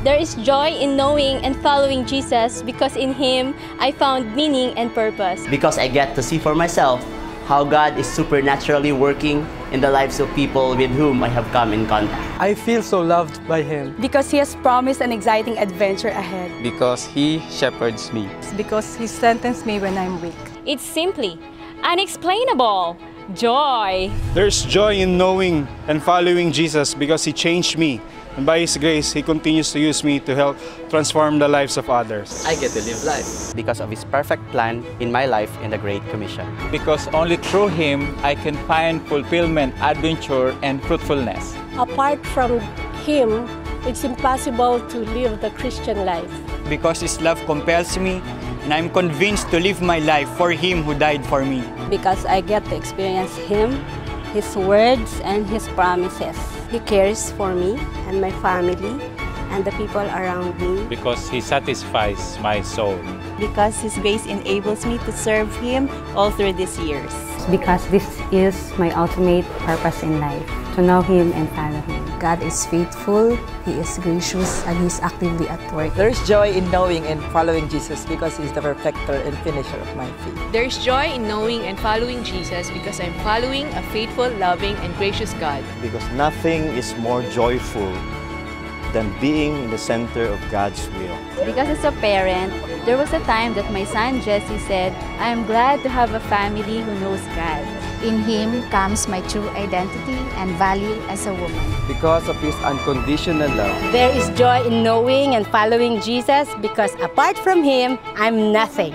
There is joy in knowing and following Jesus because in Him I found meaning and purpose. Because I get to see for myself how God is supernaturally working in the lives of people with whom I have come in contact. I feel so loved by Him. Because He has promised an exciting adventure ahead. Because He shepherds me. Because He strengthens me when I'm weak. It's simply unexplainable joy. There's joy in knowing and following Jesus because He changed me. And by His grace, He continues to use me to help transform the lives of others. I get to live life because of His perfect plan in my life in the Great Commission. Because only through Him I can find fulfillment, adventure, and fruitfulness. Apart from Him, it's impossible to live the Christian life. Because His love compels me, and I'm convinced to live my life for Him who died for me. Because I get to experience Him, His words, and His promises. He cares for me and my family and the people around me. Because He satisfies my soul. Because His grace enables me to serve Him all through these years. Because this is my ultimate purpose in life, to know Him and follow Him. God is faithful, He is gracious, and He is actively at work. There is joy in knowing and following Jesus because He is the perfecter and finisher of my faith. There is joy in knowing and following Jesus because I'm following a faithful, loving, and gracious God. Because nothing is more joyful than being in the center of God's will. Because as a parent, there was a time that my son Jesse said, I am glad to have a family who knows God. In Him comes my true identity and value as a woman. Because of His unconditional love. There is joy in knowing and following Jesus because apart from Him, I'm nothing.